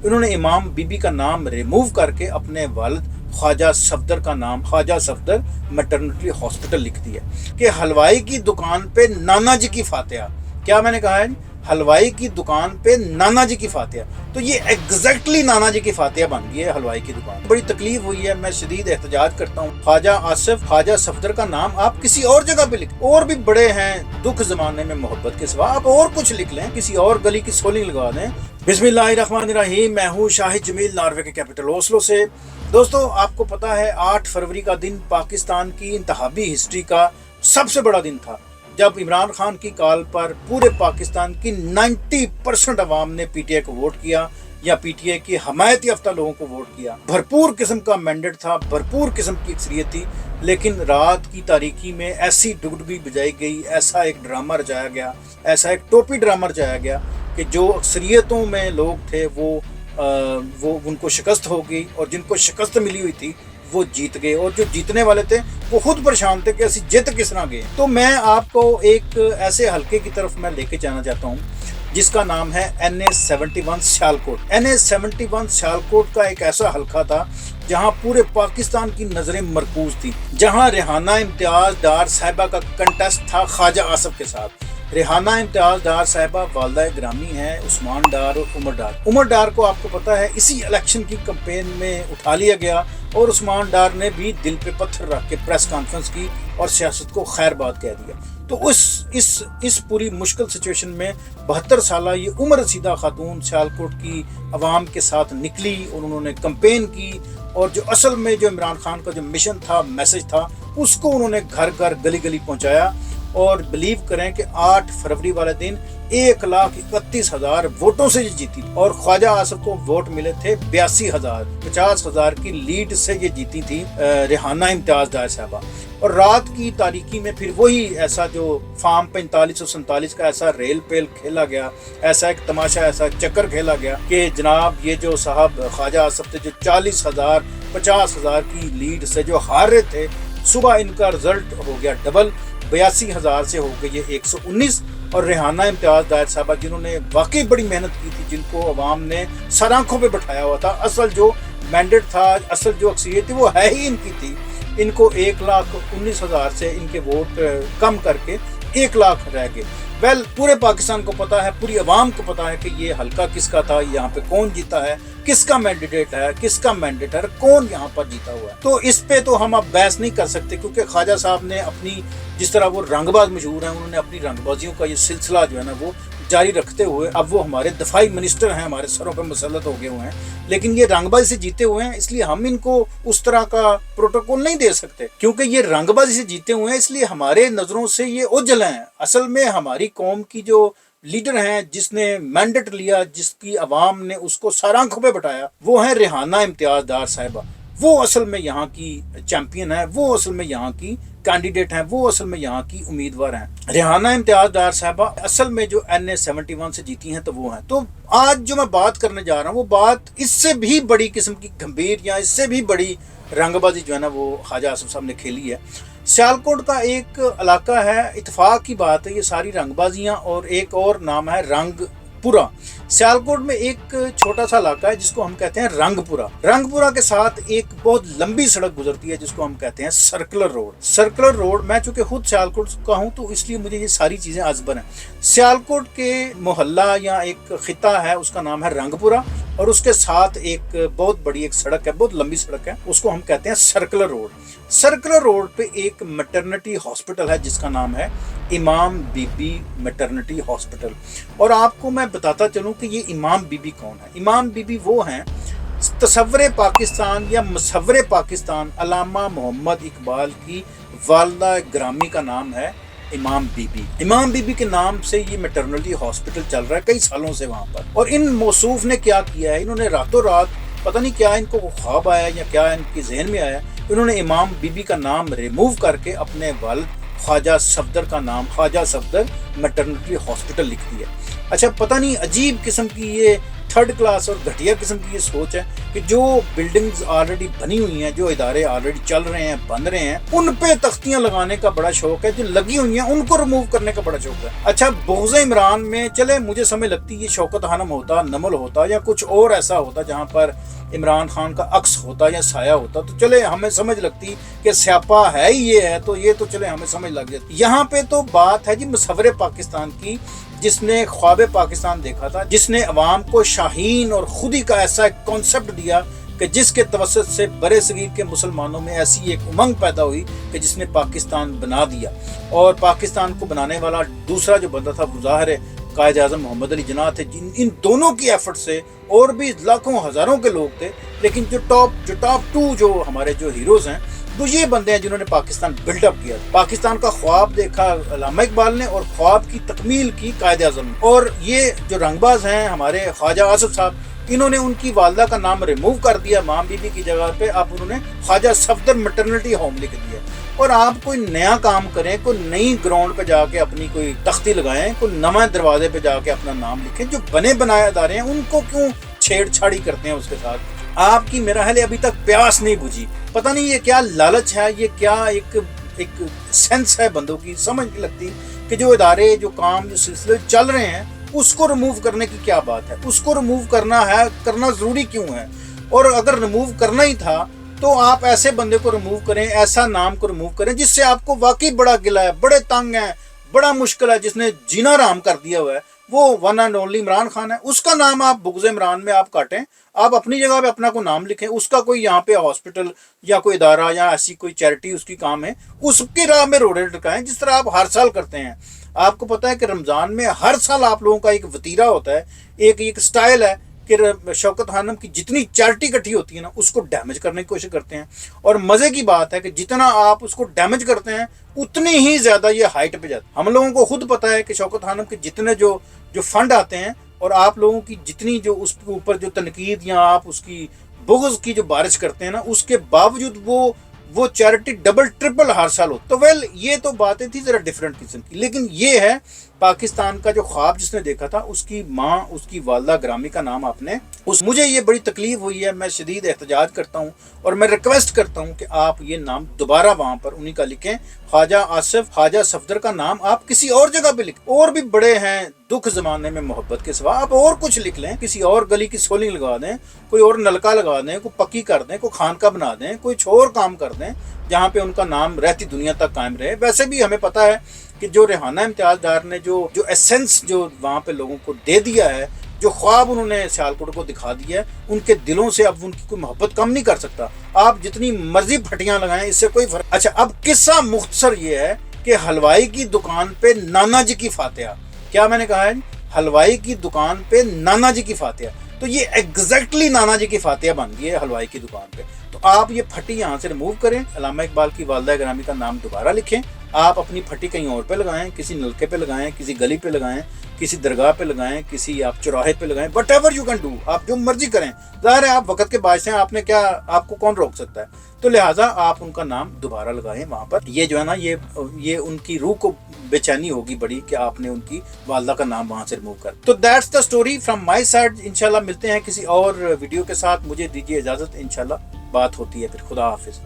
انہوں نے امام بی بی کا نام ریموو کر کے اپنے والد خواجہ صفدر کا نام خواجہ صفدر میٹرنٹی ہاسپٹل لکھ دیا کہ حلوائی کی دکان پہ نانا جی کی فاتحہ. کیا میں نے کہا ہے؟ حلوائی کی دکان پہ نانا جی کی فاتحہ. تو یہ ایگزیکٹلی نانا جی کی فاتحہ بن گئی ہے حلوائی کی دکان. بڑی تکلیف ہوئی ہے، میں شدید احتجاج کرتا ہوں. خواجہ آصف خواجہ صفدر کا نام آپ کسی اور جگہ پہ لکھ، اور بھی بڑے ہیں دکھ زمانے میں محبت کے سوا، آپ اور کچھ لکھ لیں، کسی اور گلی کی سولنگ لگا دیں. بسم اللہ الرحمن الرحیم. میں ہوں شاہد جمیل، ناروے کے کیپٹل اوسلو سے. دوستو، آپ کو پتا ہے 8 فروری کا دن پاکستان کی انتخابی ہسٹری کا سب سے بڑا دن تھا، جب عمران خان کی کال پر پورے پاکستان کی 90% عوام نے پی ٹی آئی کو ووٹ کیا، یا پی ٹی آئی کی حمایت یافتہ لوگوں کو ووٹ کیا. بھرپور قسم کا مینڈیٹ تھا، بھرپور قسم کی اکثریت تھی، لیکن رات کی تاریکی میں ایسی ڈگڈگی بجائی گئی، ایسا ایک ڈرامہ رچایا گیا، ایسا ایک ٹوپی ڈرامہ رچایا گیا کہ جو اکثریتوں میں لوگ تھے وہ ان کو شکست ہو گئی، اور جن کو شکست ملی ہوئی تھی وہ جیت گئے، اور جو جیتنے والے تھے وہ خود پریشان تھے کہ اسی جیت کس طرح گئے. تو میں آپ کو ایک ایسے حلقے کی طرف میں لے کے جانا چاہتا ہوں جس کا نام ہے NA-71 سیالکوٹ. NA-71 سیالکوٹ کا ایک ایسا حلقہ تھا جہاں پورے پاکستان کی نظریں مرکوز تھی، جہاں ریحانہ امتیاز ڈار صاحبہ کا کنٹیسٹ تھا خواجہ آصف کے ساتھ. ریحانہ امتیاز ڈار صاحبہ والدہ گرامی ہیں عثمان ڈار اور عمر ڈار. عمر ڈار کو آپ کو پتا ہے اسی الیکشن کی کمپین میں اٹھا لیا گیا، اور عثمان ڈار نے بھی دل پہ پتھر رکھ کے پریس کانفرنس کی اور سیاست کو خیر بات کہہ دیا. تو اس پوری مشکل سچویشن میں 72 سالہ یہ عمر رسیدہ خاتون سیالکوٹ کی عوام کے ساتھ نکلی، اور انہوں نے کمپین کی، اور جو اصل میں جو عمران خان کا جو مشن تھا، میسج تھا، اس کو انہوں نے گھر گھر گلی گلی پہنچایا. اور بلیو کریں کہ 8 فروری والے دن 1,31,000 ووٹوں سے یہ جیتی، اور خواجہ آصف کو ووٹ ملے تھے 82,000. 50,000 کی لیڈ سے یہ جیتی تھی ریحانہ امتیاز ڈار صاحبہ. اور رات کی تاریکی میں پھر وہی ایسا جو فارم 45 اور 47 کا ایسا ریل پیل کھیلا گیا، ایسا ایک تماشا، ایسا چکر کھیلا گیا کہ جناب یہ جو صاحب خواجہ آصف تھے جو 40,000 50,000 کی لیڈ سے جو ہار رہے تھے، صبح ان کا رزلٹ ہو گیا ڈبل، 82,000 سے ہو گئی 119. اور ریحانہ امتیاز ڈار صاحبہ جنہوں نے واقعی بڑی محنت کی تھی، جن کو عوام نے سر آنکھوں پہ بٹھایا ہوا تھا، اصل جو مینڈیٹ تھا، اصل جو اکثریت تھی وہ ہے ہی ان کی تھی، ان کو 1,19,000 سے ان کے ووٹ کم کر کے 1 لاکھ رہ گئے. پورے پاکستان کو پتا ہے، پوری عوام کو پتا ہے کہ یہ حلقہ کس کا تھا، یہاں پہ کون جیتا ہے، کس کا مینڈیٹ ہے، کس کا مینڈیٹ ہے، کون یہاں پر جیتا ہوا ہے. تو اس پہ تو ہم اب بحث نہیں کر سکتے، کیونکہ خواجہ صاحب نے اپنی، جس طرح وہ رنگ باز مشہور ہیں، انہوں نے اپنی رنگ بازیوں کا یہ سلسلہ جو ہے نا وہ جاری رکھتے ہوئے اب وہ ہمارے دفاعی منسٹر ہیں، ہمارے سروں پہ مسلط ہو گئے ہوئے ہیں. لیکن یہ رنگ بازی سے جیتے ہوئے ہیں، اس لیے ہم ان کو اس طرح کا پروٹوکول نہیں دے سکتے، کیونکہ یہ رنگ بازی سے جیتے ہوئے ہیں، اس لیے ہمارے نظروں سے یہ اوجھل ہیں. اصل میں ہماری قوم کی جو لیڈر ہیں، جس نے مینڈیٹ لیا، جس کی عوام نے اس کو سر آنکھوں پہ بٹھایا، وہ ہیں ریحانہ امتیاز ڈار صاحبہ. وہ اصل میں یہاں کی چیمپئن ہے، وہ اصل میں یہاں کی کینڈیڈیٹ ہیں، وہ اصل میں یہاں کی امیدوار ہیں. ریحانہ امتیاز ڈار صاحبہ اصل میں جو NA-71 سے جیتی ہیں تو وہ ہیں. تو آج جو میں بات کرنے جا رہا ہوں وہ بات اس سے بھی بڑی قسم کی گمبھیر، یا اس سے بھی بڑی رنگ بازی جو ہے نا وہ خواجہ آصف صاحب نے کھیلی ہے. سیالکوٹ کا ایک علاقہ ہے، اتفاق کی بات ہے، یہ ساری رنگ بازیاں، اور ایک اور نام ہے رنگ پورا. سیالکوٹ میں ایک چھوٹا سا علاقہ ہے جس کو ہم کہتے ہیں رنگ پورا. رنگ پورا کے ساتھ ایک بہت لمبی سڑک گزرتی ہے جس کو ہم کہتے ہیں سرکلر روڈ. سرکلر روڈ، میں چونکہ خود سیالکوٹ کا ہوں تو اس لیے مجھے یہ ساری چیزیں ازبر ہیں. سیالکوٹ کے محلہ یا ایک خطہ ہے، اس کا نام ہے رنگ پورا، اور اس کے ساتھ ایک بہت بڑی ایک سڑک ہے، بہت لمبی سڑک ہے، اس کو ہم کہتے ہیں سرکلر روڈ. سرکلر روڈ پہ ایک میٹرنٹی ہاسپٹل ہے جس کا نام ہے امام بی بی میٹرنٹی ہاسپٹل. اور آپ کو میں بتاتا چلوں کہ یہ امام بی بی کون ہے. امام بی بی وہ ہیں، تصور پاکستان یا مصور پاکستان علامہ محمد اقبال کی والدہ گرامی کا نام ہے امام بی بی. امام بی بی کے نام سے یہ میٹرنٹی ہاسپٹل چل رہا ہے کئی سالوں سے وہاں پر. اور ان موصوف نے کیا کیا ہے، انہوں نے راتوں رات، پتہ نہیں کیا ان کو خواب آیا یا کیا ان کے ذہن میں آیا، انہوں نے امام بی بی کا نام ریموو کر کے اپنے والد خواجہ صفدر کا نام خواجہ صفدر میٹرنٹی ہاسپٹل لکھ دیا. اچھا، پتہ نہیں عجیب قسم کی یہ تھرڈ کلاس اور گھٹیا قسم کی یہ سوچ ہے کہ جو بلڈنگز آلریڈی بنی ہوئی ہیں، جو ادارے آلریڈی چل رہے ہیں، بن رہے ہیں، ان پہ تختیاں لگانے کا بڑا شوق ہے، جو لگی ہوئی ہیں ان کو ریموو کرنے کا بڑا شوق ہے۔ اچھا بغض عمران میں چلے مجھے سمجھ لگتی یہ شوکت خانم ہوتا، نمل ہوتا یا کچھ اور ایسا ہوتا جہاں پر عمران خان کا عکس ہوتا یا سایہ ہوتا تو چلے ہمیں سمجھ لگتی کہ سیاپا ہے ہی یہ ہے، تو یہ تو چلے ہمیں سمجھ لگ جاتی۔ یہاں پہ تو بات ہے جی مصور پاکستان کی، جس نے خواب پاکستان دیکھا تھا، جس نے عوام کو شاہین اور خودی کا ایسا ایک کانسیپٹ دیا کہ جس کے توسط سے برے صغیر کے مسلمانوں میں ایسی ایک امنگ پیدا ہوئی کہ جس نے پاکستان بنا دیا۔ اور پاکستان کو بنانے والا دوسرا جو بندہ تھا وہ ظاہر ہے قائد اعظم محمد علی جناح تھے، ان دونوں کی ایفرٹ سے اور بھی لاکھوں ہزاروں کے لوگ تھے، لیکن جو ٹاپ ٹو جو ہمارے جو ہیروز ہیں وہ یہ بندے ہیں جنہوں نے پاکستان بلڈ اپ کیا، پاکستان کا خواب دیکھا علامہ اقبال نے اور خواب کی تکمیل کی قائد اعظم نے۔ اور یہ جو رنگ باز ہیں ہمارے خواجہ آصف صاحب، انہوں نے ان کی والدہ کا نام ریموو کر دیا ماں بی بی کی جگہ پہ، اب انہوں نے خواجہ صفدر میٹرنٹی ہوم لکھ دیا۔ اور آپ کوئی نیا کام کریں، کوئی نئی گراؤنڈ پہ جا کے اپنی کوئی تختی لگائیں، کوئی نئے دروازے پہ جا کے اپنا نام لکھیں، جو بنے بنائے ادارے ہیں ان کو کیوں چھیڑ چھاڑی کرتے ہیں اس کے ساتھ؟ آپ کی میرا خیال ابھی تک پیاس نہیں بجھی، پتہ نہیں یہ کیا لالچ ہے، یہ کیا ایک سینس ہے بندوں کی، سمجھ نہیں لگتی کہ جو ادارے جو کام جو سلسلے چل رہے ہیں اس کو ریموو کرنے کی کیا بات ہے، اس کو ریموو کرنا ہے، کرنا ضروری کیوں ہے؟ اور اگر ریموو کرنا ہی تھا تو آپ ایسے بندے کو ریموو کریں، ایسا نام کو ریموو کریں جس سے آپ کو واقعی بڑا گلہ ہے، بڑے تنگ ہیں، بڑا مشکل ہے، جس نے جینا حرام کر دیا ہوا ہے، وہ one and only Imran Khan ہے۔ اس کا نام آپ بغض عمران میں آپ کاٹیں، آپ اپنی جگہ پہ اپنا کوئی نام لکھیں، اس کا کوئی یہاں پہ ہاسپٹل یا کوئی ادارہ یا ایسی کوئی چیریٹی اس کی کام ہے، اس کی راہ میں روڑے لٹکائیں جس طرح آپ ہر سال کرتے ہیں۔ آپ کو پتہ ہے کہ رمضان میں ہر سال آپ لوگوں کا ایک وتیرہ ہوتا ہے، ایک سٹائل ہے کہ شوکت خانم کی جتنی چیریٹی اکٹھی ہوتی ہے نا اس کو ڈیمیج کرنے کی کوشش کرتے ہیں، اور مزے کی بات ہے کہ جتنا آپ اس کو ڈیمیج کرتے ہیں اتنی ہی زیادہ یہ ہائٹ پہ جاتا ہے۔ ہم لوگوں کو خود پتہ ہے کہ شوکت خانم کے جتنے جو فنڈ آتے ہیں اور آپ لوگوں کی جتنی جو اس کے اوپر جو تنقید یا آپ اس کی بغض کی جو بارش کرتے ہیں نا، اس کے باوجود وہ چیریٹی ڈبل ٹرپل ہر سال ہوتی۔ تو یہ تو باتیں تھی ذرا ڈیفرنٹ قسم کی، لیکن یہ ہے پاکستان کا جو خواب جس نے دیکھا تھا، اس کی ماں، اس کی والدہ گرامی کا نام آپ نے مجھے یہ بڑی تکلیف ہوئی ہے، میں شدید احتجاج کرتا ہوں اور میں ریکویسٹ کرتا ہوں کہ آپ یہ نام دوبارہ وہاں پر انہی کا لکھیں، خواجہ آصف، خواجہ صفدر کا نام آپ کسی اور جگہ پہ لکھیں۔ اور بھی بڑے ہیں دکھ زمانے میں محبت کے سوا، آپ اور کچھ لکھ لیں، کسی اور گلی کی سولنگ لگا دیں، کوئی اور نلکا لگا دیں، کوئی پکی کر دیں، کوئی خانقاہ بنا دیں، کوئی اور کام کر دیں جہاں پہ ان کا نام رہتی دنیا تک قائم رہے۔ ویسے بھی ہمیں پتہ ہے کہ جو ریحانہ امتیاز ڈار نے جو ایسنس جو وہاں پہ لوگوں کو دے دیا ہے، جو خواب انہوں نے سیالکوٹ کو دکھا دیا ہے، ان کے دلوں سے اب ان کی کوئی محبت کم نہیں کر سکتا۔ آپ جتنی مرضی پھٹیاں لگائیں اس سے کوئی فرق۔ اچھا اب قصہ مختصر یہ ہے کہ حلوائی کی دکان پہ نانا جی کی فاتحہ، کیا میں نے کہا ہے؟ حلوائی کی دکان پہ نانا جی کی فاتحہ، تو یہ ایگزیکٹلی نانا جی کی فاتحہ بن گئی ہے حلوائی کی دکان پہ۔ تو آپ یہ پھٹی یہاں سے ریموو کریں، علامہ اقبال کی والدہ گرامی کا نام دوبارہ لکھیں، آپ اپنی پھٹی کہیں اور پہ لگائیں، کسی نلکے پہ لگائیں، کسی گلی پہ لگائیں، کسی درگاہ پہ لگائیں، کسی آپ چوراہے پہ لگائیں، what ever you can do, آپ جو مرضی کریں۔ ظاہر ہے آپ وقت کے باعث ہیں، آپ کو کون روک سکتا ہے، تو لہٰذا آپ ان کا نام دوبارہ لگائیں وہاں پر۔ یہ جو ہے نا یہ ان کی روح کو بے چینی ہوگی بڑی کہ آپ نے ان کی والدہ کا نام وہاں سے ریموو کر۔ تو that's the story from my side. انشاءاللہ ملتے ہیں کسی اور ویڈیو کے ساتھ، مجھے دیجیے اجازت، انشاءاللہ بات ہوتی ہے پھر۔ خدا حافظ۔